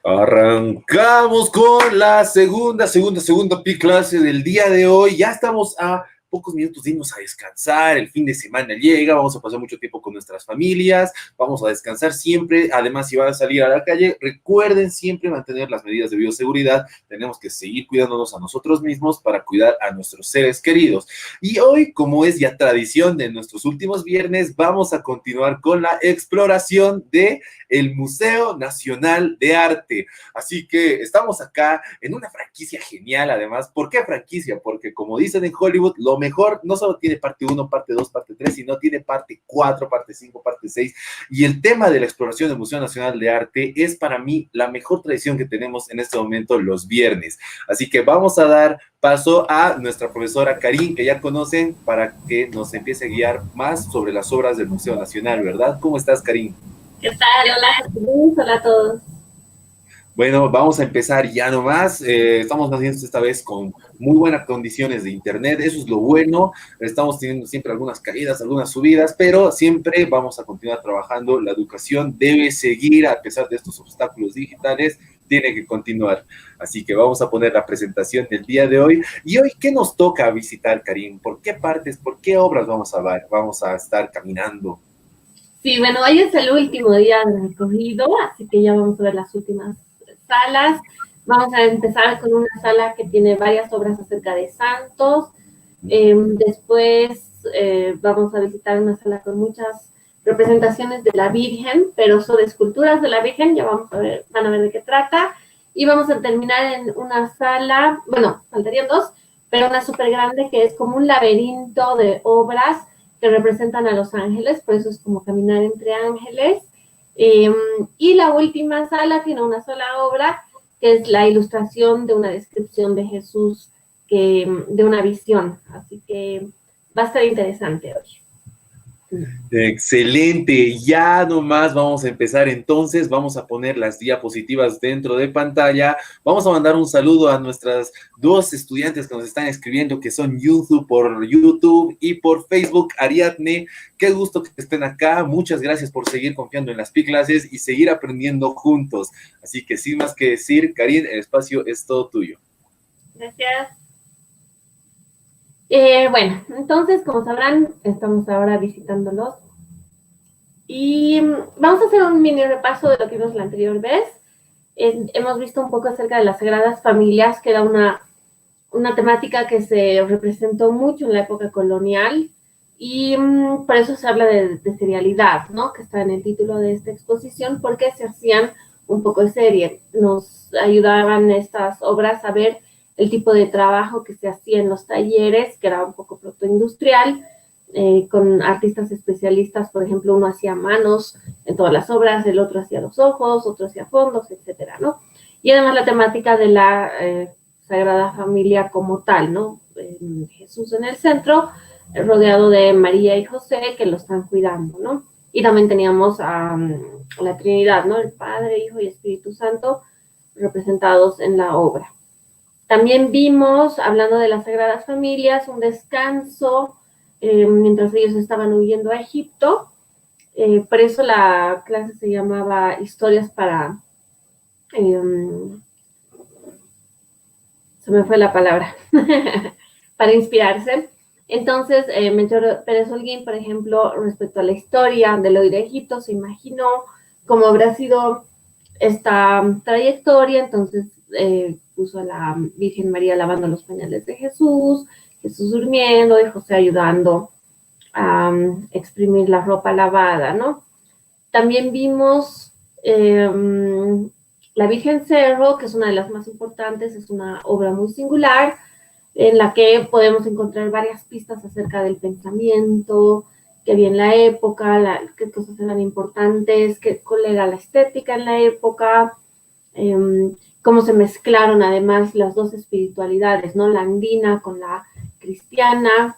Arrancamos con la segunda clase del día de hoy. Ya estamos a pocos minutos de irnos a descansar. El fin de semana llega, vamos a pasar mucho tiempo con nuestras familias, vamos a descansar siempre. Además, si van a salir a la calle, recuerden siempre mantener las medidas de bioseguridad. Tenemos que seguir cuidándonos a nosotros mismos para cuidar a nuestros seres queridos. Y hoy, como es ya tradición de nuestros últimos viernes, vamos a continuar con la exploración de el Museo Nacional de Arte. Así que estamos acá en una franquicia genial, además. ¿Por qué franquicia? Porque como dicen en Hollywood, lo mejor no solo tiene parte 1, parte 2, parte 3, sino tiene parte 4, parte 5, parte 6. Y el tema de la exploración del Museo Nacional de Arte es para mí la mejor tradición que tenemos en este momento los viernes. Así que vamos a dar paso a nuestra profesora Karin, que ya conocen, para que nos empiece a guiar más sobre las obras del Museo Nacional, ¿verdad? ¿Cómo estás, Karin? ¿Qué tal? Hola, hola a todos. Bueno, vamos a empezar ya nomás. Estamos haciendo esta vez con muy buenas condiciones de internet. Eso es lo bueno. Estamos teniendo siempre algunas caídas, algunas subidas, pero siempre vamos a continuar trabajando. La educación debe seguir a pesar de estos obstáculos digitales. Tiene que continuar. Así que vamos a poner la presentación del día de hoy. Y hoy, ¿qué nos toca visitar, Karim? ¿Por qué partes, por qué obras vamos a ver? Vamos a estar caminando. Sí, bueno, hoy es el último día del recorrido, así que ya vamos a ver las últimas salas. Vamos a empezar con una sala que tiene varias obras acerca de santos. Después vamos a visitar una sala con muchas representaciones de la Virgen, pero son esculturas de la Virgen, ya vamos a ver, van a ver de qué trata. Y vamos a terminar en una sala, bueno, faltarían dos, pero una súper grande que es como un laberinto de obras que representan a los ángeles, por eso es como caminar entre ángeles. Y la última sala tiene una sola obra, que es la ilustración de una descripción de Jesús, de una visión. Así que va a estar interesante hoy. Excelente, ya nomás vamos a empezar entonces, vamos a poner las diapositivas dentro de pantalla, vamos a mandar un saludo a nuestras dos estudiantes que nos están escribiendo, que son Yuzu por YouTube y por Facebook. Ariadne, qué gusto que estén acá, muchas gracias por seguir confiando en las P-Clases y seguir aprendiendo juntos, así que sin más que decir, Karin, el espacio es todo tuyo. Gracias. Bueno, entonces, como sabrán, estamos ahora visitándolos. Y vamos a hacer un mini repaso de lo que vimos la anterior vez. Hemos visto un poco acerca de las Sagradas Familias, que era una temática que se representó mucho en la época colonial. Y por eso se habla de serialidad, ¿no? Que está en el título de esta exposición, porque se hacían un poco de serie. Nos ayudaban estas obras a ver el tipo de trabajo que se hacía en los talleres, que era un poco protoindustrial, con artistas especialistas. Por ejemplo, uno hacía manos en todas las obras, el otro hacía los ojos, otro hacía fondos, etcétera, ¿no? Y además la temática de la Sagrada Familia como tal, ¿no? Jesús en el centro, rodeado de María y José, que lo están cuidando, ¿no? Y también teníamos a la Trinidad, ¿no? El Padre, Hijo y Espíritu Santo representados en la obra. También vimos, hablando de las Sagradas Familias, un descanso mientras ellos estaban huyendo a Egipto. Por eso la clase se llamaba Historias para... se me fue la palabra. Para inspirarse. Entonces, Melchor Pérez Holguín, por ejemplo, respecto a la historia del hoy de Egipto, se imaginó cómo habrá sido esta trayectoria. Entonces puso a la Virgen María lavando los pañales de Jesús, Jesús durmiendo y José ayudando a exprimir la ropa lavada, ¿no? También vimos la Virgen Cerro, que es una de las más importantes, es una obra muy singular, en la que podemos encontrar varias pistas acerca del pensamiento que había en la época, qué cosas eran importantes, cuál era la estética en la época, cómo se mezclaron además las dos espiritualidades, ¿no? La andina con la cristiana.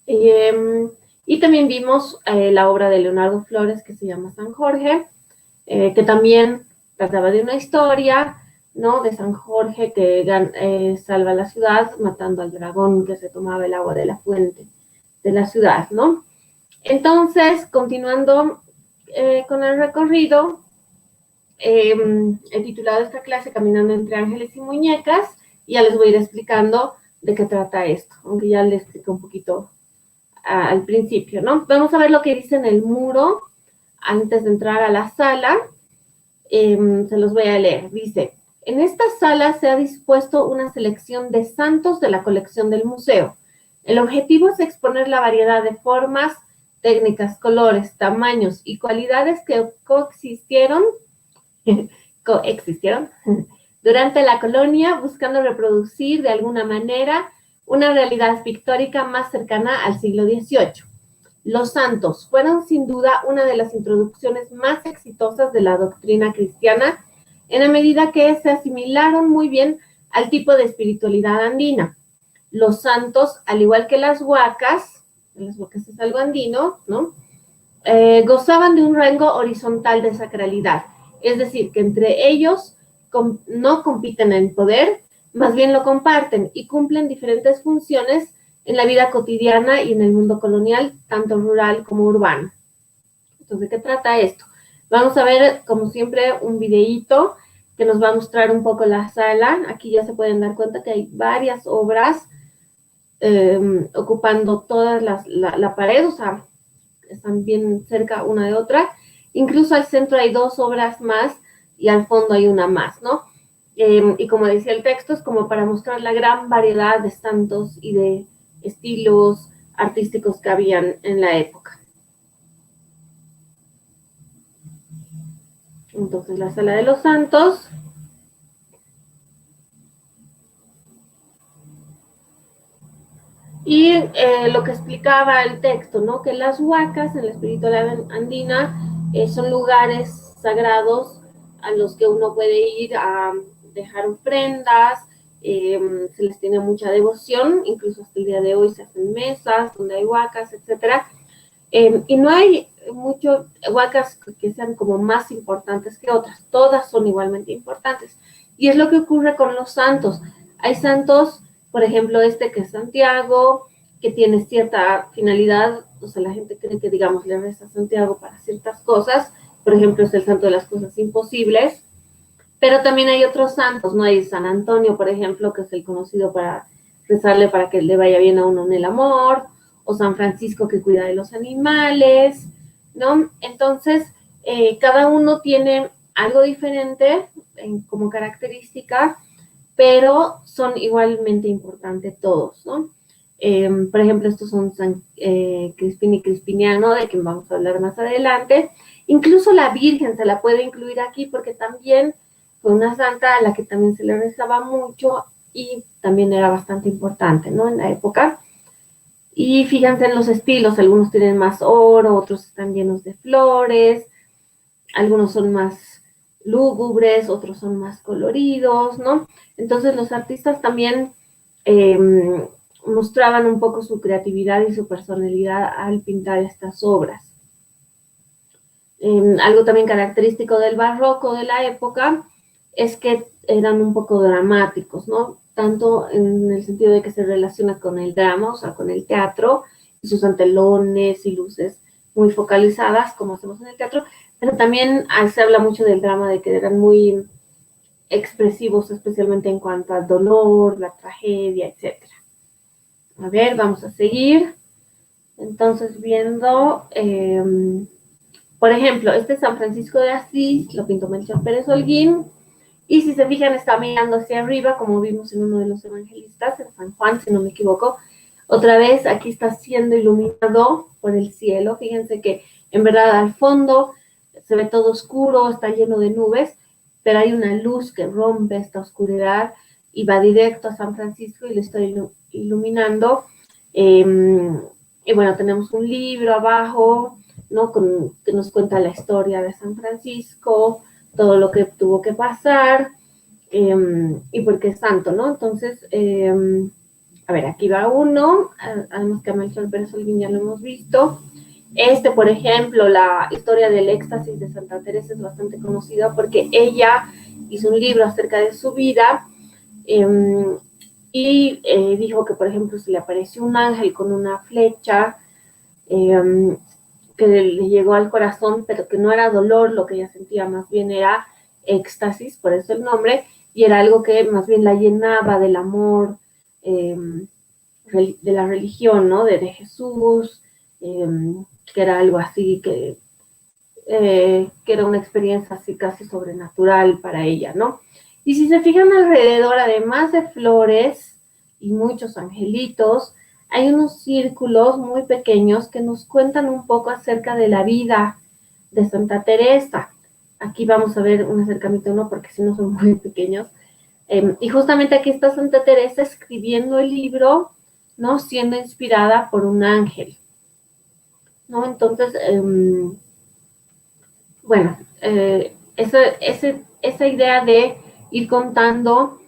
Y también vimos la obra de Leonardo Flores, que se llama San Jorge, que también trataba de una historia, ¿no? De San Jorge que salva la ciudad matando al dragón que se tomaba el agua de la fuente de la ciudad, ¿no? Entonces, continuando con el recorrido, he titulado esta clase Caminando entre ángeles y muñecas, y ya les voy a ir explicando de qué trata esto, aunque ya les expliqué un poquito al principio, ¿no? Vamos a ver lo que dice en el muro antes de entrar a la sala. Se los voy a leer. Dice: en esta sala se ha dispuesto una selección de santos de la colección del museo. El objetivo es exponer la variedad de formas, técnicas, colores, tamaños y cualidades que coexistieron durante la colonia, buscando reproducir de alguna manera una realidad pictórica más cercana al siglo XVIII. Los santos fueron sin duda una de las introducciones más exitosas de la doctrina cristiana, en la medida que se asimilaron muy bien al tipo de espiritualidad andina. Los santos, al igual que las huacas es algo andino, ¿no? Gozaban de un rango horizontal de sacralidad, es decir, que entre ellos no compiten en poder, más bien lo comparten y cumplen diferentes funciones en la vida cotidiana y en el mundo colonial, tanto rural como urbano. Entonces, ¿de qué trata esto? Vamos a ver, como siempre, un videíto que nos va a mostrar un poco la sala. Aquí ya se pueden dar cuenta que hay varias obras ocupando toda la pared, o sea, están bien cerca una de otra. Incluso al centro hay dos obras más y al fondo hay una más, ¿no? Y como decía el texto, es como para mostrar la gran variedad de santos y de estilos artísticos que habían en la época. Entonces, la sala de los santos. Y lo que explicaba el texto, ¿no? Que las huacas en la espiritualidad andina son lugares sagrados a los que uno puede ir a dejar ofrendas, se les tiene mucha devoción, incluso hasta el día de hoy se hacen mesas donde hay huacas, etc. Y no hay muchas huacas que sean como más importantes que otras, todas son igualmente importantes. Y es lo que ocurre con los santos. Hay santos, por ejemplo, que es Santiago, que tiene cierta finalidad, o sea, la gente cree que, digamos, le reza a Santiago para ciertas cosas, por ejemplo, es el santo de las cosas imposibles, pero también hay otros santos, ¿no? Hay San Antonio, por ejemplo, que es el conocido para rezarle para que le vaya bien a uno en el amor, o San Francisco, que cuida de los animales, ¿no? Entonces, cada uno tiene algo diferente como característica, pero son igualmente importantes todos, ¿no? Por ejemplo, estos son San Crispín y Crispiniano, de quien vamos a hablar más adelante. Incluso la Virgen se la puede incluir aquí porque también fue una santa a la que también se le rezaba mucho y también era bastante importante, ¿no? En la época. Y fíjense en los estilos, algunos tienen más oro, otros están llenos de flores, algunos son más lúgubres, otros son más coloridos, ¿no? Entonces los artistas también mostraban un poco su creatividad y su personalidad al pintar estas obras. Algo también característico del barroco de la época es que eran un poco dramáticos, ¿no? Tanto en el sentido de que se relaciona con el drama, o sea, con el teatro, y sus antelones y luces muy focalizadas, como hacemos en el teatro, pero también se habla mucho del drama, de que eran muy expresivos, especialmente en cuanto al dolor, la tragedia, etc. A ver, vamos a seguir. Entonces, viendo, por ejemplo, este San Francisco de Asís lo pintó Melchor Pérez Holguín, y si se fijan está mirando hacia arriba, como vimos en uno de los evangelistas, en San Juan, si no me equivoco. Otra vez aquí está siendo iluminado por el cielo. Fíjense que en verdad al fondo se ve todo oscuro, está lleno de nubes, pero hay una luz que rompe esta oscuridad y va directo a San Francisco y le está iluminando. Y bueno, tenemos un libro abajo, ¿no? Que nos cuenta la historia de San Francisco, todo lo que tuvo que pasar y por qué es santo, ¿no? Entonces, a ver, aquí va uno, además que a Melchor Pérez Holguín ya lo hemos visto. Por ejemplo, la historia del éxtasis de Santa Teresa es bastante conocida porque ella hizo un libro acerca de su vida y dijo que, por ejemplo, se le apareció un ángel con una flecha que le llegó al corazón, pero que no era dolor lo que ella sentía, más bien era éxtasis, por eso el nombre, y era algo que más bien la llenaba del amor, de la religión, ¿no? De Jesús, que era algo así que era una experiencia así casi sobrenatural para ella, ¿no? Y si se fijan alrededor, además de flores y muchos angelitos, hay unos círculos muy pequeños que nos cuentan un poco acerca de la vida de Santa Teresa. Aquí vamos a ver un acercamiento, ¿no? Porque si no son muy pequeños. Y justamente aquí está Santa Teresa escribiendo el libro, ¿no? Siendo inspirada por un ángel, ¿no? Entonces, bueno, esa idea de ir contando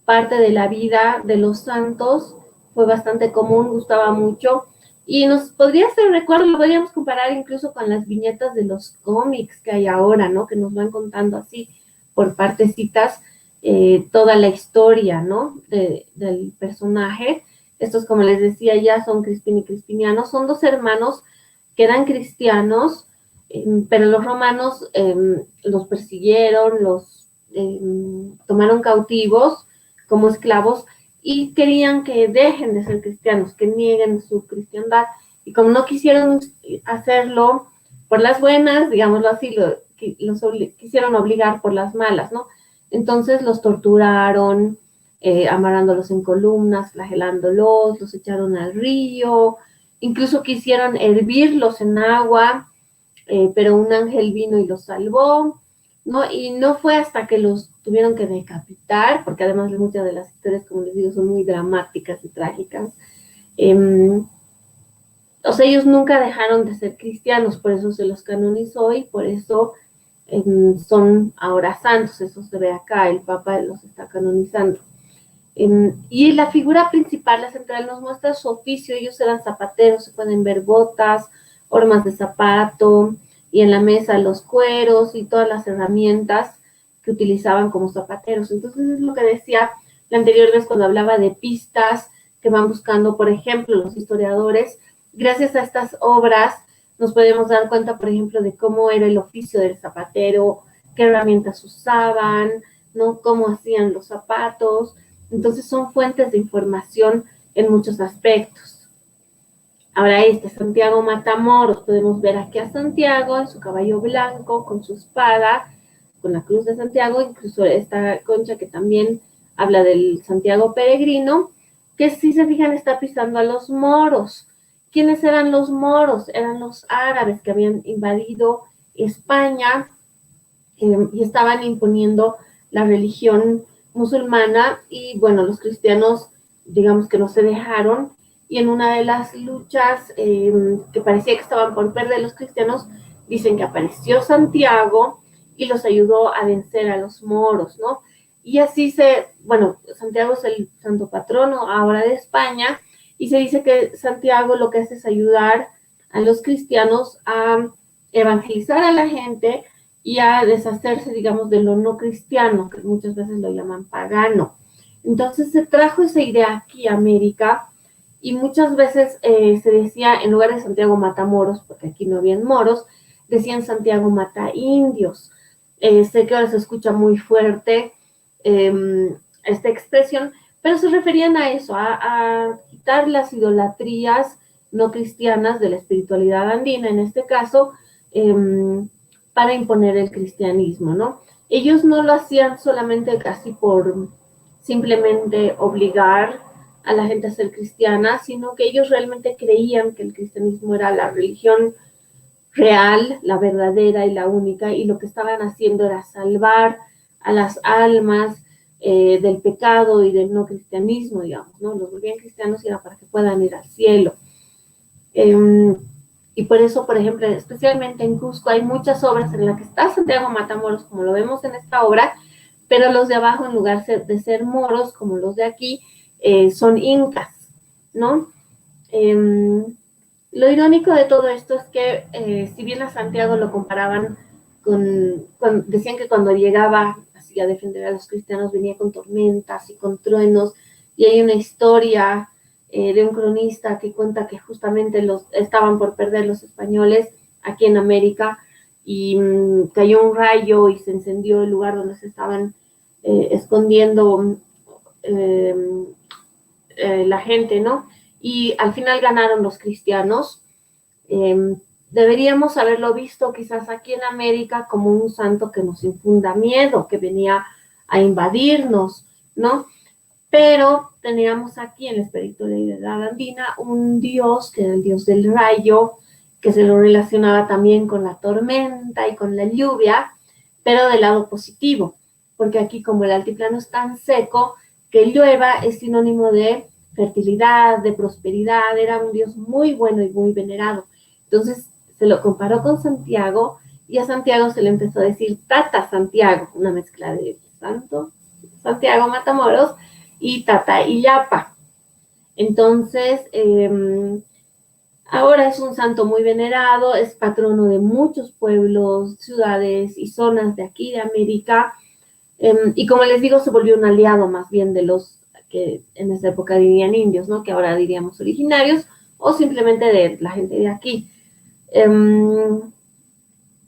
parte de la vida de los santos fue bastante común, gustaba mucho. Y nos podría ser recuerdo, lo podríamos comparar incluso con las viñetas de los cómics que hay ahora, ¿no? Que nos van contando así por partecitas toda la historia, ¿no? Del personaje. Estos, como les decía, ya son Crispín y Crispiniano. Son dos hermanos que eran cristianos, pero los romanos los persiguieron, los tomaron cautivos como esclavos y querían que dejen de ser cristianos, que nieguen su cristiandad. Y como no quisieron hacerlo por las buenas, digámoslo así, los quisieron obligar por las malas, ¿no? Entonces los torturaron, amarrándolos en columnas, flagelándolos, los echaron al río, incluso quisieron hervirlos en agua, pero un ángel vino y los salvó, ¿no? Y no fue hasta que los tuvieron que decapitar, porque además muchas de las historias, como les digo, son muy dramáticas y trágicas. O sea, ellos nunca dejaron de ser cristianos, por eso se los canonizó y por eso son ahora santos. Eso se ve acá, el Papa los está canonizando. Y la figura principal, la central, nos muestra su oficio. Ellos eran zapateros, se pueden ver botas, hormas de zapato, y en la mesa los cueros y todas las herramientas que utilizaban como zapateros. Entonces es lo que decía la anterior vez cuando hablaba de pistas que van buscando, por ejemplo, los historiadores. Gracias a estas obras nos podemos dar cuenta, por ejemplo, de cómo era el oficio del zapatero, qué herramientas usaban, ¿no? Cómo hacían los zapatos. Entonces son fuentes de información en muchos aspectos. Ahora Santiago Matamoros, podemos ver aquí a Santiago en su caballo blanco, con su espada, con la cruz de Santiago, incluso esta concha que también habla del Santiago peregrino, que si se fijan está pisando a los moros. ¿Quiénes eran los moros? Eran los árabes que habían invadido España y estaban imponiendo la religión musulmana, y bueno, los cristianos digamos que no se dejaron, y en una de las luchas que parecía que estaban por perder los cristianos, dicen que apareció Santiago y los ayudó a vencer a los moros, ¿no? Y así bueno, Santiago es el santo patrono ahora de España, y se dice que Santiago lo que hace es ayudar a los cristianos a evangelizar a la gente y a deshacerse, digamos, de lo no cristiano, que muchas veces lo llaman pagano. Entonces se trajo esa idea aquí a América, y muchas veces se decía, en lugar de Santiago mata moros, porque aquí no habían moros, decían Santiago mata indios. Sé que ahora se escucha muy fuerte esta expresión, pero se referían a eso, a quitar las idolatrías no cristianas de la espiritualidad andina, en este caso, para imponer el cristianismo, ¿no? Ellos no lo hacían solamente casi por simplemente obligar a la gente a ser cristiana, sino que ellos realmente creían que el cristianismo era la religión real, la verdadera y la única, y lo que estaban haciendo era salvar a las almas del pecado y del no cristianismo, digamos, ¿no? Los volvían cristianos y era para que puedan ir al cielo. Y por eso, por ejemplo, especialmente en Cusco hay muchas obras en las que está Santiago Matamoros, como lo vemos en esta obra, pero los de abajo, en lugar de ser moros, como los de aquí, son incas, ¿no? Lo irónico de todo esto es que, si bien a Santiago lo comparaban decían que cuando llegaba así a defender a los cristianos venía con tormentas y con truenos, y hay una historia de un cronista que cuenta que justamente estaban por perder los españoles aquí en América, y cayó un rayo y se encendió el lugar donde se estaban escondiendo la gente, ¿no? Y al final ganaron los cristianos. Deberíamos haberlo visto quizás aquí en América como un santo que nos infunda miedo, que venía a invadirnos, ¿no? Pero teníamos aquí en la espiritualidad andina un dios, que era el dios del rayo, que se lo relacionaba también con la tormenta y con la lluvia, pero del lado positivo, porque aquí como el altiplano es tan seco, que llueva es sinónimo de fertilidad, de prosperidad, era un dios muy bueno y muy venerado. Entonces se lo comparó con Santiago y a Santiago se le empezó a decir Tata Santiago, una mezcla de santo Santiago Matamoros y Tata Illapa. Entonces, ahora es un santo muy venerado, es patrono de muchos pueblos, ciudades y zonas de aquí de América. Y como les digo, se volvió un aliado más bien de los que en esa época dirían indios, ¿no? Que ahora diríamos originarios, o simplemente de la gente de aquí.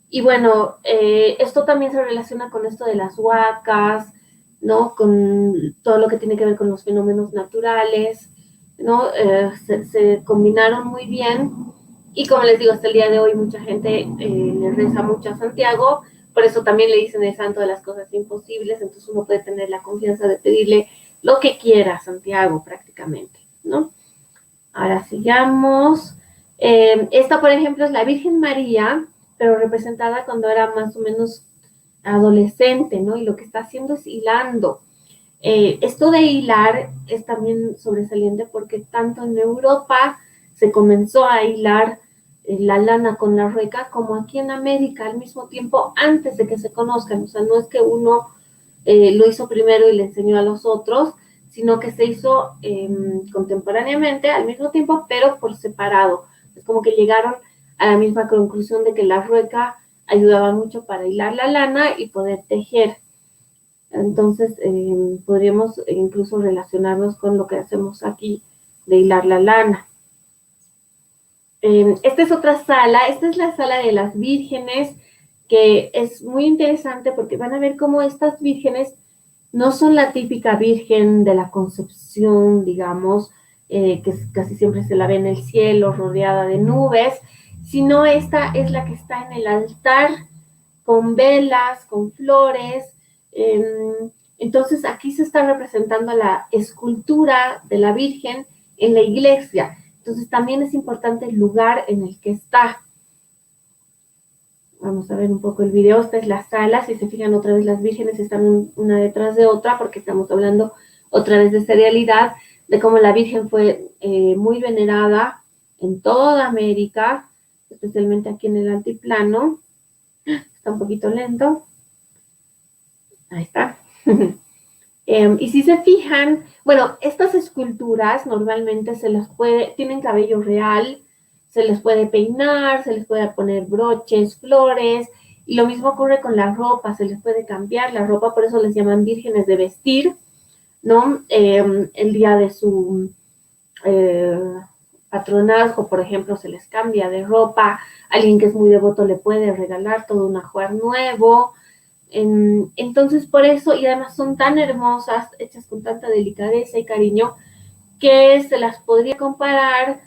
Y bueno, esto también se relaciona con esto de las huacas, ¿no? Con todo lo que tiene que ver con los fenómenos naturales, ¿no? Se combinaron muy bien. Y como les digo, hasta el día de hoy mucha gente le reza mucho a Santiago, por eso también le dicen el santo de las cosas imposibles, entonces uno puede tener la confianza de pedirle lo que quiera a Santiago prácticamente, ¿no? Ahora sigamos. Esta, por ejemplo, es la Virgen María, pero representada cuando era más o menos adolescente, ¿no? Y lo que está haciendo es hilando. Esto de hilar es también sobresaliente porque tanto en Europa se comenzó a hilar la lana con la rueca como aquí en América al mismo tiempo antes de que se conozcan. O sea, no es que uno lo hizo primero y le enseñó a los otros, sino que se hizo contemporáneamente al mismo tiempo, pero por separado. Es como que llegaron a la misma conclusión de que la rueca ayudaba mucho para hilar la lana y poder tejer. Entonces, podríamos incluso relacionarnos con lo que hacemos aquí de hilar la lana. Esta es otra sala, esta es la sala de las vírgenes, que es muy interesante porque van a ver cómo estas vírgenes no son la típica virgen de la Concepción, digamos, que casi siempre se la ve en el cielo, rodeada de nubes, sino esta es la que está en el altar, con velas, con flores. Entonces aquí se está representando la escultura de la Virgen en la iglesia. Entonces también es importante el lugar en el que está. Vamos a ver un poco el video. Esta es la sala. Si se fijan otra vez las vírgenes están una detrás de otra porque estamos hablando otra vez de serialidad, de cómo la Virgen fue muy venerada en toda América, especialmente aquí en el altiplano. Está un poquito lento. Ahí está. Y si se fijan, bueno, estas esculturas normalmente tienen cabello real, se les puede peinar, se les puede poner broches, flores, y lo mismo ocurre con la ropa, se les puede cambiar la ropa, por eso les llaman vírgenes de vestir, ¿no? El día de su patronazgo, por ejemplo, se les cambia de ropa, alguien que es muy devoto le puede regalar todo un ajuar nuevo. Entonces, por eso, y además son tan hermosas, hechas con tanta delicadeza y cariño, que se las podría comparar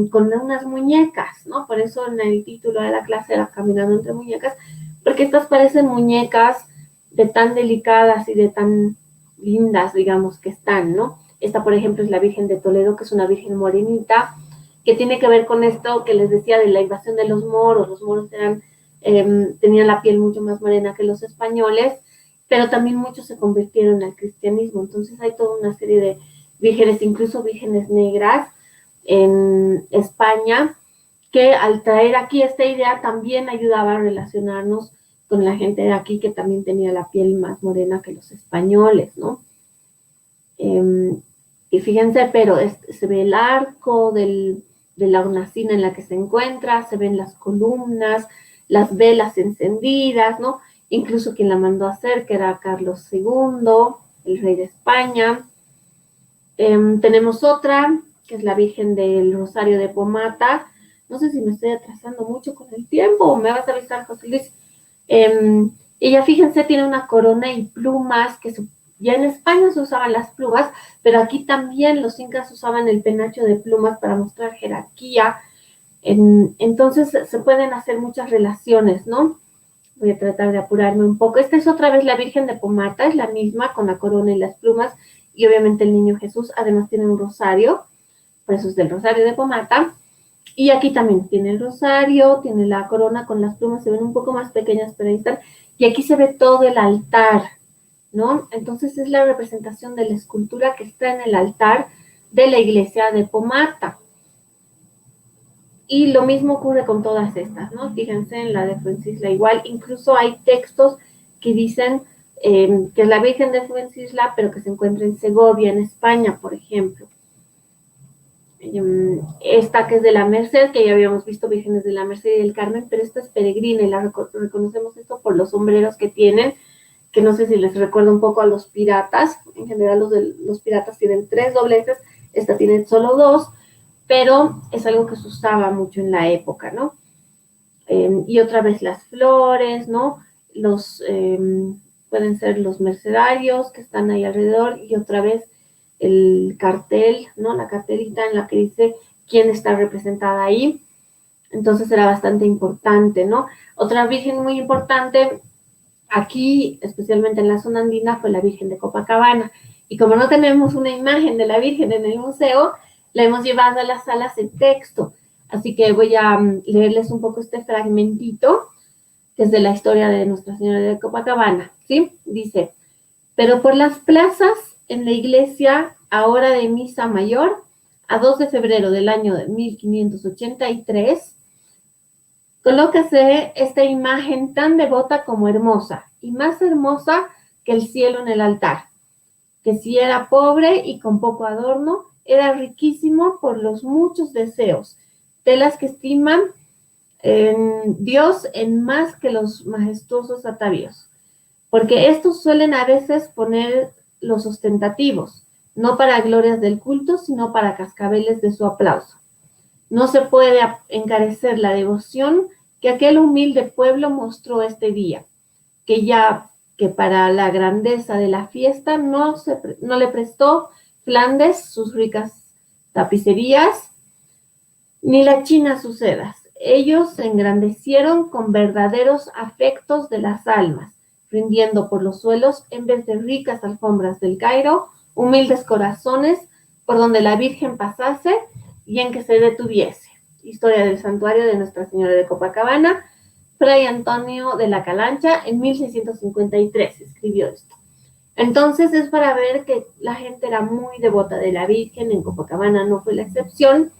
con unas muñecas, ¿no? Por eso en el título de la clase era Caminando entre muñecas, porque estas parecen muñecas de tan delicadas y de tan lindas, digamos, que están, ¿no? Esta, por ejemplo, es la Virgen de Toledo, que es una virgen morenita, que tiene que ver con esto que les decía de la invasión de los moros. Los moros tenían la piel mucho más morena que los españoles, pero también muchos se convirtieron al cristianismo. Entonces hay toda una serie de vírgenes, incluso vírgenes negras en España, que al traer aquí esta idea también ayudaba a relacionarnos con la gente de aquí que también tenía la piel más morena que los españoles, ¿no? Y fíjense, pero se ve el arco de la hornacina en la que se encuentra, se ven las columnas, las velas encendidas, ¿no? Incluso quien la mandó a hacer, que era Carlos II, el rey de España. Tenemos otra, que es la Virgen del Rosario de Pomata, No sé si me estoy atrasando mucho con el tiempo o me vas a avisar, José Luis. Ella, fíjense, tiene una corona y plumas, ya en España se usaban las plumas, pero aquí también los incas usaban el penacho de plumas para mostrar jerarquía. Entonces se pueden hacer muchas relaciones, ¿no? Voy a tratar de apurarme un poco. Esta es otra vez la Virgen de Pomata, es la misma con la corona y las plumas, y obviamente el Niño Jesús además tiene un rosario, por eso es del Rosario de Pomata. Y aquí también tiene el rosario, tiene la corona con las plumas, se ven un poco más pequeñas, pero ahí están. Y aquí se ve todo el altar, ¿no? Entonces es la representación de la escultura que está en el altar de la iglesia de Pomata. Y lo mismo ocurre con todas estas, ¿no? Fíjense en la de Fuencisla igual, incluso hay textos que dicen que es la Virgen de Fuencisla, pero que se encuentra en Segovia, en España, por ejemplo. Esta que es de la Merced, que ya habíamos visto Vírgenes de la Merced y del Carmen, pero esta es peregrina y la reconocemos esto por los sombreros que tienen, que no sé si les recuerda un poco a los piratas. En general los piratas tienen 3 dobleces, esta tiene solo 2, pero es algo que se usaba mucho en la época, ¿no? Y otra vez las flores, ¿no? Pueden ser los mercedarios que están ahí alrededor, y otra vez el cartel, ¿no? La cartelita en la que dice quién está representada ahí. Entonces era bastante importante, ¿no? Otra virgen muy importante aquí, especialmente en la zona andina, fue la Virgen de Copacabana. Y como no tenemos una imagen de la Virgen en el museo, la hemos llevado a las salas en texto. Así que voy a leerles un poco este fragmentito, que es de la historia de Nuestra Señora de Copacabana, ¿sí? Dice: pero por las plazas en la iglesia, a hora de misa mayor, a 2 de febrero del año de 1583, colócase esta imagen tan devota como hermosa, y más hermosa que el cielo en el altar, que si era pobre y con poco adorno, era riquísimo por los muchos deseos, telas que estiman Dios en más que los majestuosos atavíos, porque estos suelen a veces poner los ostentativos, no para glorias del culto, sino para cascabeles de su aplauso. No se puede encarecer la devoción que aquel humilde pueblo mostró este día, que para la grandeza de la fiesta no le prestó Flandes sus ricas tapicerías, ni la China sus sedas. Ellos se engrandecieron con verdaderos afectos de las almas, rindiendo por los suelos, en vez de ricas alfombras del Cairo, humildes corazones por donde la Virgen pasase y en que se detuviese. Historia del santuario de Nuestra Señora de Copacabana. Fray Antonio de la Calancha en 1653 escribió esto. Entonces es para ver que la gente era muy devota de la Virgen, en Copacabana no fue la excepción.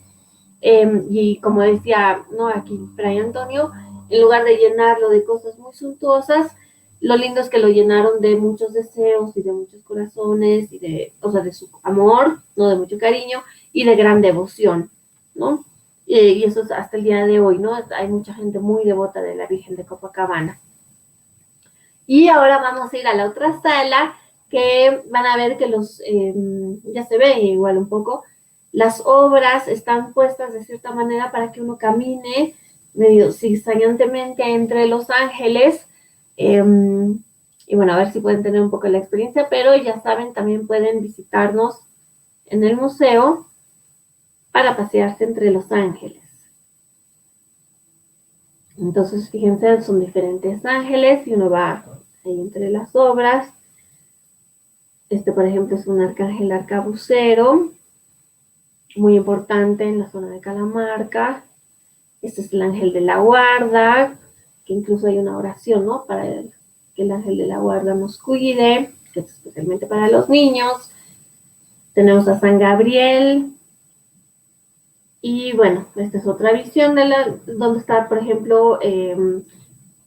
Y como decía, ¿no? Aquí Fray Antonio, en lugar de llenarlo de cosas muy suntuosas, lo lindo es que lo llenaron de muchos deseos y de muchos corazones, y de su amor, ¿no? De mucho cariño y de gran devoción, ¿no? Y eso es hasta el día de hoy, ¿no? Hay mucha gente muy devota de la Virgen de Copacabana. Y ahora vamos a ir a la otra sala, que van a ver que ya se ve igual un poco, las obras están puestas de cierta manera para que uno camine medio zigzagueantemente entre los ángeles. Y bueno, a ver si pueden tener un poco la experiencia, pero ya saben, también pueden visitarnos en el museo para pasearse entre los ángeles. Entonces, fíjense, son diferentes ángeles y uno va ahí entre las obras. Por ejemplo, es un arcángel arcabucero, muy importante en la zona de Calamarca. Este es el ángel de la guarda, que incluso hay una oración, ¿no? Para que el ángel de la guarda nos cuide, que es especialmente para los niños. Tenemos a San Gabriel. Y bueno, esta es otra visión donde está, por ejemplo,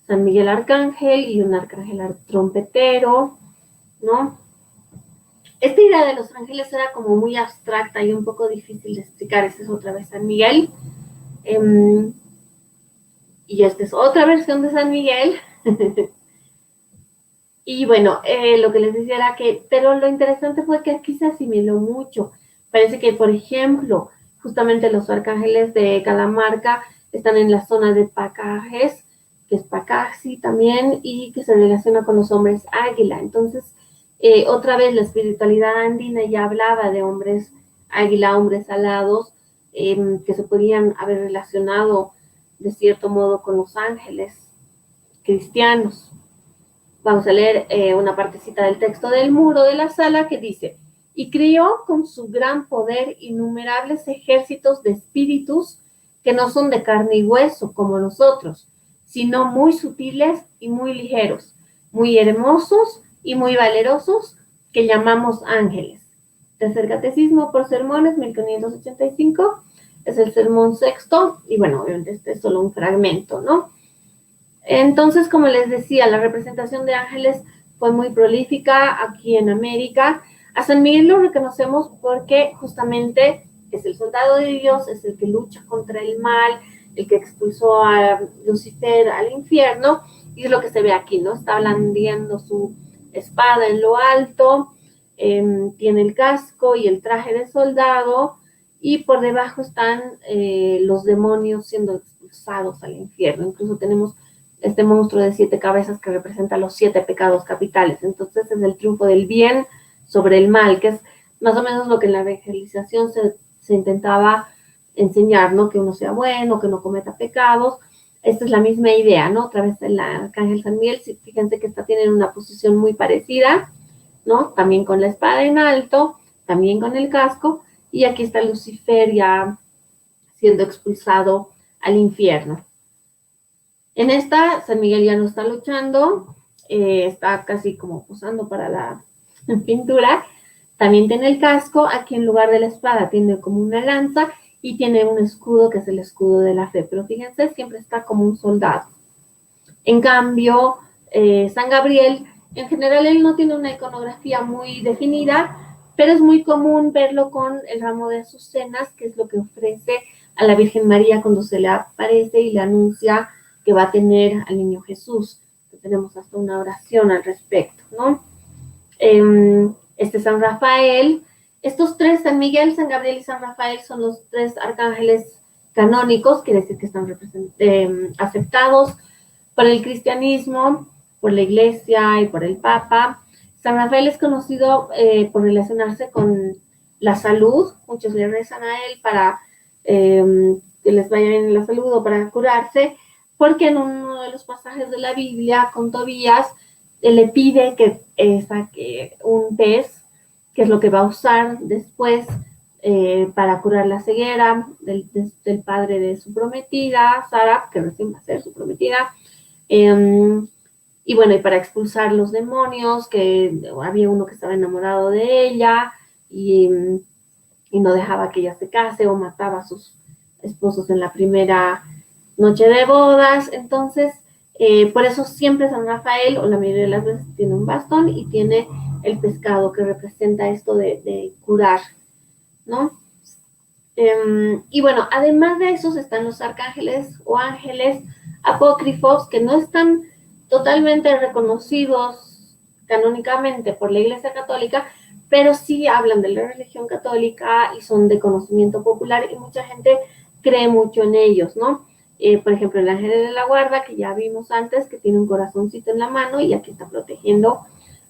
San Miguel Arcángel y un arcángel trompetero, ¿no? Esta idea de los ángeles era como muy abstracta y un poco difícil de explicar. Esta es otra vez San Miguel. Y esta es otra versión de San Miguel. Y bueno, lo que les decía era pero lo interesante fue que aquí se asimiló mucho. Parece que, por ejemplo, justamente los arcángeles de Calamarca están en la zona de Pacajes, que es Pacaxi también, y que se relaciona con los hombres águila. Entonces, otra vez la espiritualidad andina ya hablaba de hombres águila, hombres alados, que se podían haber relacionado de cierto modo con los ángeles cristianos. Vamos a leer una partecita del texto del muro de la sala que dice: y crió con su gran poder innumerables ejércitos de espíritus que no son de carne y hueso como nosotros, sino muy sutiles y muy ligeros, muy hermosos y muy valerosos, que llamamos ángeles. Tercer Catecismo por Sermones, 1585, es el sermón sexto, y bueno, obviamente este es solo un fragmento, ¿no? Entonces, como les decía, la representación de ángeles fue muy prolífica aquí en América. A San Miguel lo reconocemos porque justamente es el soldado de Dios, es el que lucha contra el mal, el que expulsó a Lucifer al infierno, y es lo que se ve aquí, ¿no? Está blandiendo su espada en lo alto, tiene el casco y el traje de soldado, y por debajo están los demonios siendo expulsados al infierno. Incluso tenemos este monstruo de 7 cabezas que representa los 7 pecados capitales. Entonces es el triunfo del bien sobre el mal, que es más o menos lo que en la evangelización se intentaba enseñar, ¿no? Que uno sea bueno, que no cometa pecados. Esta es la misma idea, ¿no? Otra vez el arcángel San Miguel, fíjense que tienen una posición muy parecida, ¿no? También con la espada en alto, también con el casco, y aquí está Lucifer ya siendo expulsado al infierno. En esta, San Miguel ya no está luchando, está casi como posando para la pintura. También tiene el casco, aquí en lugar de la espada tiene como una lanza y tiene un escudo que es el escudo de la fe, pero fíjense, siempre está como un soldado. En cambio, San Gabriel, en general él no tiene una iconografía muy definida, pero es muy común verlo con el ramo de azucenas, que es lo que ofrece a la Virgen María cuando se le aparece y le anuncia que va a tener al niño Jesús. Tenemos hasta una oración al respecto, ¿no? San Rafael, estos tres, San Miguel, San Gabriel y San Rafael, son los 3 arcángeles canónicos, quiere decir que están aceptados por el cristianismo, por la iglesia y por el papa. San Rafael es conocido por relacionarse con la salud, muchos le rezan a él para que les vaya bien la salud o para curarse, porque en uno de los pasajes de la Biblia con Tobías, él le pide que saque un pez, que es lo que va a usar después para curar la ceguera del padre de su prometida, Sara, que recién va a ser su prometida. Y bueno, y para expulsar los demonios, que había uno que estaba enamorado de ella y no dejaba que ella se case o mataba a sus esposos en la primera noche de bodas. Entonces, por eso siempre San Rafael, o la mayoría de las veces, tiene un bastón y tiene el pescado que representa esto de curar, ¿no? Y bueno, además de esos están los arcángeles o ángeles apócrifos que no están totalmente reconocidos canónicamente por la Iglesia Católica, pero sí hablan de la religión católica y son de conocimiento popular y mucha gente cree mucho en ellos, ¿no? Por ejemplo, el ángel de la guarda, que ya vimos antes, que tiene un corazoncito en la mano y aquí está protegiendo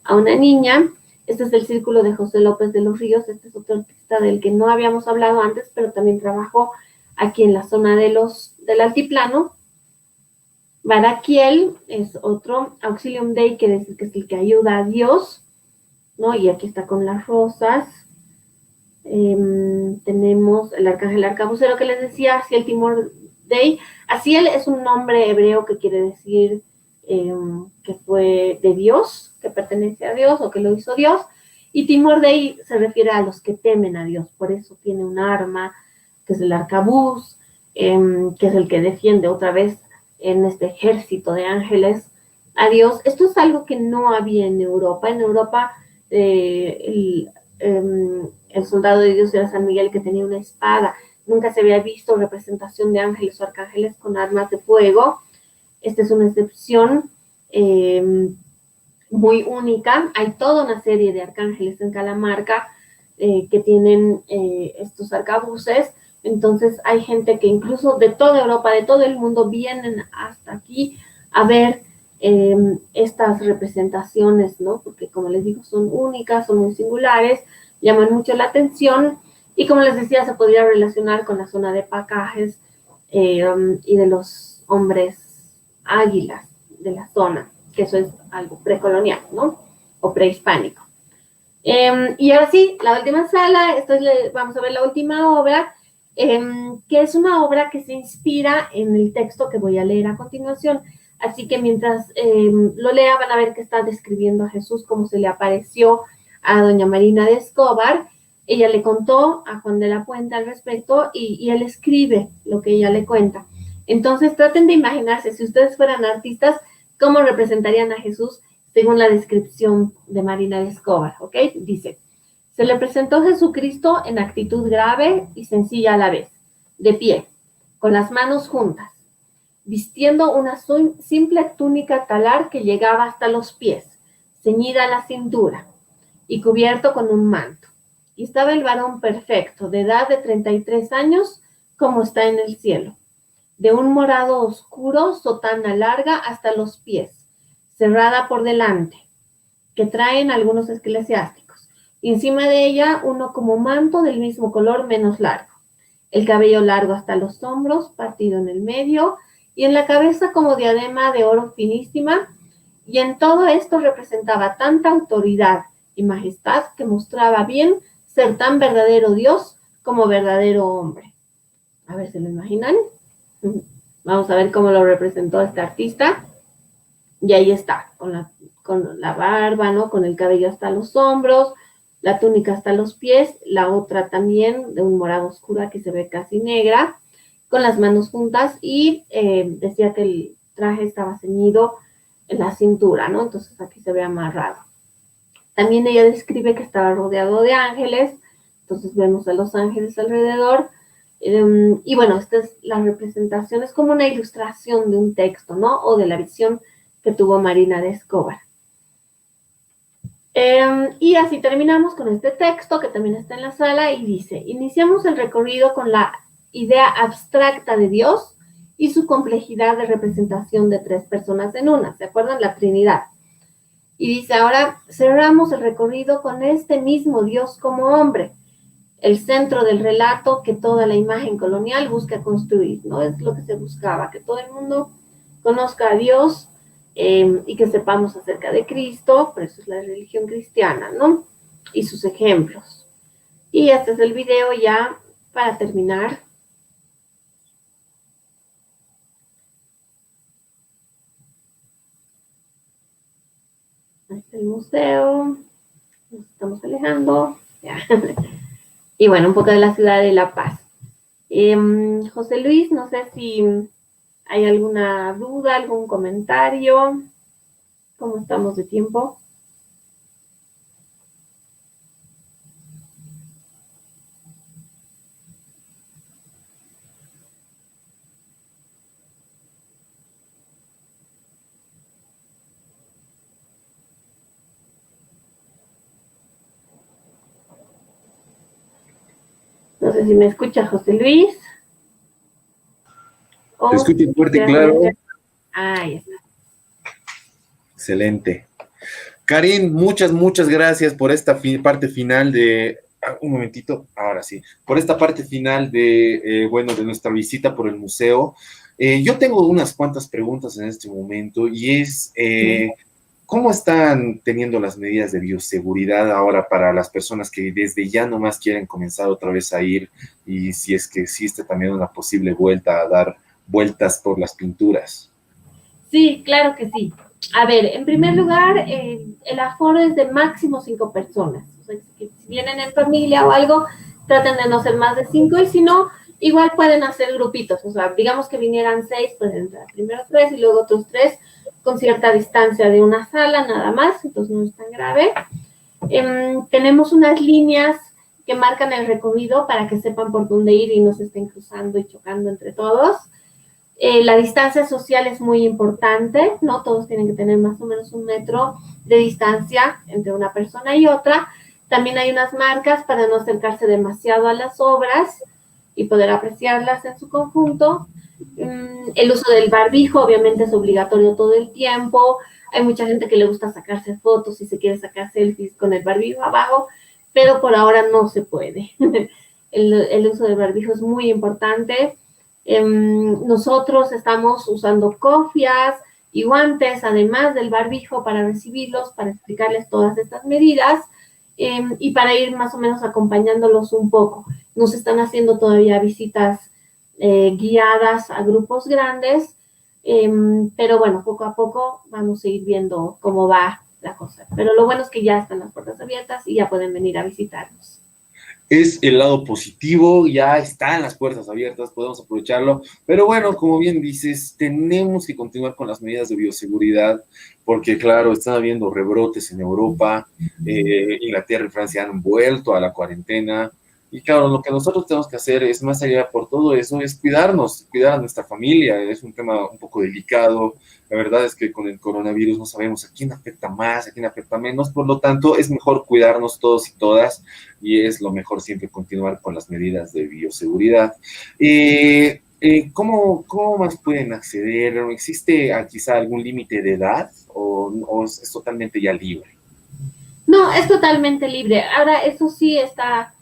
a una niña. Este es el círculo de José López de los Ríos, este es otro artista del que no habíamos hablado antes, pero también trabajó aquí en la zona del altiplano. Baraquiel es otro, Auxilium Dei, quiere decir que es el que ayuda a Dios, ¿no? Y aquí está con las rosas. Tenemos el arcángel arcabucero que les decía, Asiel Timor Dei. Asiel es un nombre hebreo que quiere decir que fue de Dios, que pertenece a Dios o que lo hizo Dios, y Timor Dei se refiere a los que temen a Dios, por eso tiene un arma, que es el arcabuz, que es el que defiende otra vez en este ejército de ángeles a Dios. Esto es algo que no había en Europa. En Europa el soldado de Dios era San Miguel, que tenía una espada. Nunca se había visto representación de ángeles o arcángeles con armas de fuego. Esta es una excepción muy única. Hay toda una serie de arcángeles en Calamarca que tienen estos arcabuces, Entonces hay gente que incluso de toda Europa, de todo el mundo, vienen hasta aquí a ver estas representaciones, ¿no? Porque como les digo, son únicas, son muy singulares, llaman mucho la atención y como les decía, se podría relacionar con la zona de Pacajes y de los hombres águilas de la zona, que eso es algo precolonial, ¿no? O prehispánico. Y ahora sí, la última sala, vamos a ver la última obra, que es una obra que se inspira en el texto que voy a leer a continuación. Así que mientras lo lea van a ver que está describiendo a Jesús como se le apareció a doña Marina de Escobar. Ella le contó a Juan de la Puente al respecto y él escribe lo que ella le cuenta. Entonces traten de imaginarse, si ustedes fueran artistas, cómo representarían a Jesús según la descripción de Marina de Escobar, ¿ok? Dice, se le presentó Jesucristo en actitud grave y sencilla a la vez, de pie, con las manos juntas, vistiendo una simple túnica talar que llegaba hasta los pies, ceñida a la cintura y cubierto con un manto. Y estaba el varón perfecto, de edad de 33 años, como está en el cielo, de un morado oscuro, sotana larga hasta los pies, cerrada por delante, que traen algunos eclesiásticos, y encima de ella uno como manto del mismo color menos largo, el cabello largo hasta los hombros, partido en el medio, y en la cabeza como diadema de oro finísima, y en todo esto representaba tanta autoridad y majestad que mostraba bien ser tan verdadero Dios como verdadero hombre. A ver, ¿se lo imaginan? Vamos a ver cómo lo representó este artista. Y ahí está, con la barba, ¿no? Con el cabello hasta los hombros, la túnica hasta los pies, la otra también de un morado oscuro que se ve casi negra, con las manos juntas y decía que el traje estaba ceñido en la cintura, ¿no? Entonces aquí se ve amarrado. También ella describe que estaba rodeado de ángeles, entonces vemos a los ángeles alrededor. Y bueno, esta es la representación, es como una ilustración de un texto, ¿no? O de la visión que tuvo Marina de Escobar. Y así terminamos con este texto que también está en la sala y dice, iniciamos el recorrido con la idea abstracta de Dios y su complejidad de representación de tres personas en una, ¿se acuerdan? La Trinidad. Y dice, ahora cerramos el recorrido con este mismo Dios como hombre, el centro del relato que toda la imagen colonial busca construir, ¿no? Es lo que se buscaba, que todo el mundo conozca a Dios y que sepamos acerca de Cristo, por eso es la religión cristiana, ¿no? Y sus ejemplos. Y este es el video ya para terminar. Ahí está el museo, nos estamos alejando, ya. Y bueno, un poco de la ciudad de La Paz. José Luis, no sé si hay alguna duda, algún comentario. ¿Cómo estamos de tiempo? No sé si me escucha José Luis. Te escucho fuerte y claro. Ahí está. Excelente. Karin, muchas gracias por esta parte final de... un momentito, ahora sí. Por esta parte final de, de nuestra visita por el museo. Yo tengo unas cuantas preguntas en este momento y es... ¿cómo están teniendo las medidas de bioseguridad ahora para las personas que desde ya nomás quieren comenzar otra vez a ir y si es que existe también una posible vuelta a dar vueltas por las pinturas? Sí, claro que sí. A ver, en primer lugar, el aforo es de máximo 5 personas. O sea, si vienen en familia o algo, traten de no ser más de 5 y si no, igual pueden hacer grupitos. O sea, digamos que vinieran 6, pueden entrar primero 3 y luego otros 3 con cierta distancia de una sala, nada más, entonces no es tan grave. Tenemos unas líneas que marcan el recorrido para que sepan por dónde ir y no se estén cruzando y chocando entre todos. La distancia social es muy importante, ¿no? Todos tienen que tener más o menos 1 metro de distancia entre una persona y otra. También hay unas marcas para no acercarse demasiado a las obras. y poder apreciarlas en su conjunto. El uso del barbijo obviamente es obligatorio todo el tiempo. Hay mucha gente que le gusta sacarse fotos y se quiere sacar selfies con el barbijo abajo, pero por ahora no se puede. El uso del barbijo es muy importante. Nosotros estamos usando cofias y guantes, además del barbijo, para recibirlos, para explicarles todas estas medidas y para ir más o menos acompañándolos un poco. Nos están haciendo todavía visitas guiadas a grupos grandes, pero bueno, poco a poco vamos a ir viendo cómo va la cosa. Pero lo bueno es que ya están las puertas abiertas y ya pueden venir a visitarnos. Es el lado positivo, ya están las puertas abiertas, podemos aprovecharlo, pero bueno, como bien dices, tenemos que continuar con las medidas de bioseguridad, porque claro, están habiendo rebrotes en Europa, Inglaterra y Francia han vuelto a la cuarentena, y claro, lo que nosotros tenemos que hacer es, más allá por todo eso, es cuidarnos, cuidar a nuestra familia. Es un tema un poco delicado. La verdad es que con el coronavirus no sabemos a quién afecta más, a quién afecta menos, por lo tanto es mejor cuidarnos todos y todas, y es lo mejor siempre continuar con las medidas de bioseguridad. ¿Cómo más pueden acceder? ¿Existe quizá algún límite de edad o es totalmente ya libre? No, es totalmente libre. Ahora, eso sí está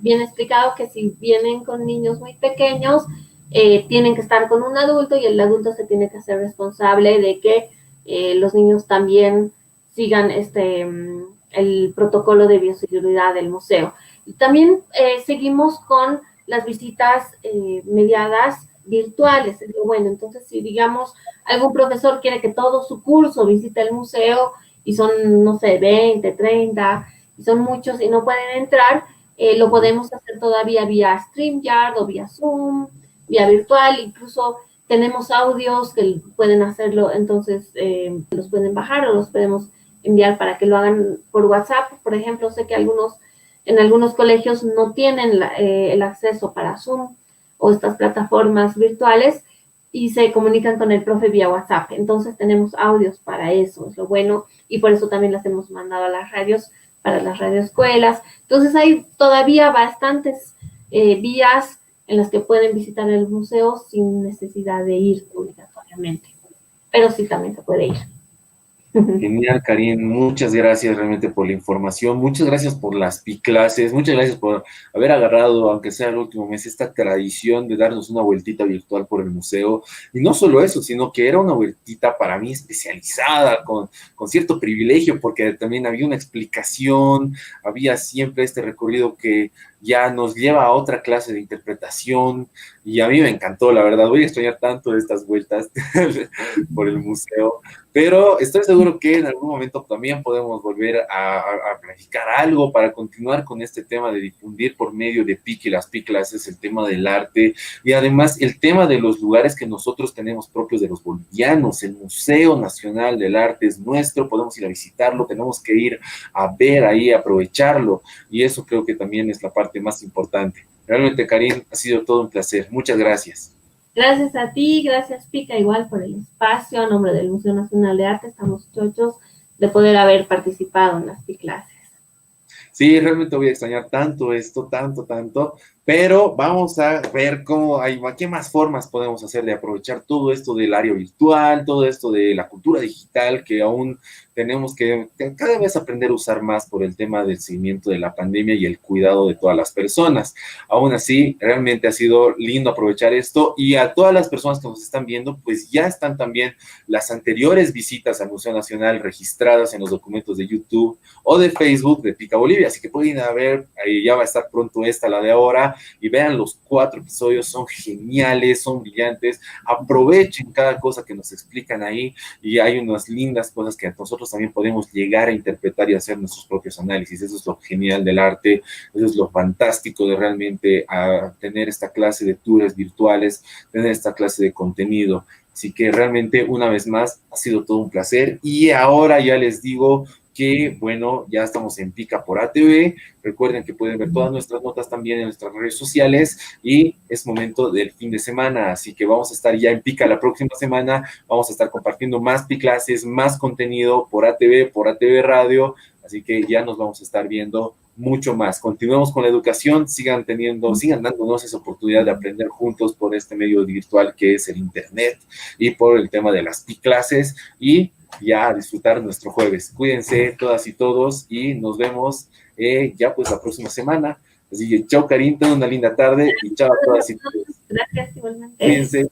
bien explicado, que si vienen con niños muy pequeños, tienen que estar con un adulto y el adulto se tiene que hacer responsable de que los niños también sigan el protocolo de bioseguridad del museo. Y también seguimos con las visitas mediadas virtuales, es lo bueno. Entonces, si digamos algún profesor quiere que todo su curso visite el museo y son, no sé, 20, 30, y son muchos y no pueden entrar, lo podemos hacer todavía vía StreamYard o vía Zoom, vía virtual. Incluso tenemos audios que pueden hacerlo, entonces los pueden bajar o los podemos enviar para que lo hagan por WhatsApp. Por ejemplo, sé que en algunos colegios no tienen el acceso para Zoom o estas plataformas virtuales y se comunican con el profe vía WhatsApp. Entonces tenemos audios para eso, es lo bueno, y por eso también las hemos mandado a las radios, para las radioescuelas. Entonces hay todavía bastantes vías en las que pueden visitar el museo sin necesidad de ir obligatoriamente, pero sí también se puede ir. Genial, Karin, muchas gracias realmente por la información, muchas gracias por las clases, muchas gracias por haber agarrado, aunque sea el último mes, esta tradición de darnos una vueltita virtual por el museo. Y no solo eso, sino que era una vueltita para mí especializada, con cierto privilegio, porque también había una explicación, había siempre este recorrido que ya nos lleva a otra clase de interpretación, y a mí me encantó, la verdad. Voy a extrañar tanto estas vueltas por el museo, pero estoy seguro que en algún momento también podemos volver a planificar algo para continuar con este tema de difundir por medio de PIC y las PIC clases el tema del arte, y además el tema de los lugares que nosotros tenemos propios de los bolivianos. El Museo Nacional del Arte es nuestro, podemos ir a visitarlo, tenemos que ir a ver ahí, aprovecharlo, y eso creo que también es la parte más importante. Realmente, Karin, ha sido todo un placer. Muchas gracias. Gracias a ti, gracias Pica, igual por el espacio. A nombre del Museo Nacional de Arte, estamos chochos de poder haber participado en las clases. Sí, realmente voy a extrañar tanto esto, tanto, pero vamos a ver qué más formas podemos hacer de aprovechar todo esto del área virtual, todo esto de la cultura digital que aún tenemos que cada vez aprender a usar más por el tema del seguimiento de la pandemia y el cuidado de todas las personas. Aún así, realmente ha sido lindo aprovechar esto, y a todas las personas que nos están viendo, pues ya están también las anteriores visitas al Museo Nacional registradas en los documentos de YouTube o de Facebook de Pica Bolivia, así que pueden ir a ver, ahí ya va a estar pronto la de ahora, y vean los 4 episodios, son geniales, son brillantes, aprovechen cada cosa que nos explican ahí, y hay unas lindas cosas que nosotros también podemos llegar a interpretar y hacer nuestros propios análisis. Eso es lo genial del arte, eso es lo fantástico de realmente tener esta clase de tours virtuales, tener esta clase de contenido. Así que realmente, una vez más, ha sido todo un placer, y ahora ya les digo que, bueno, ya estamos en Pica por ATV. Recuerden que pueden ver todas nuestras notas también en nuestras redes sociales, y es momento del fin de semana, así que vamos a estar ya en Pica la próxima semana. Vamos a estar compartiendo más clases, más contenido por ATV Radio, así que ya nos vamos a estar viendo mucho más. Continuemos con la educación, sigan dándonos esa oportunidad de aprender juntos por este medio virtual que es el Internet y por el tema de las clases y ya a disfrutar nuestro jueves. Cuídense todas y todos y nos vemos ya pues la próxima semana. Así que chao Karin, ten una linda tarde y chao a todas y todos. Gracias igualmente. Cuídense.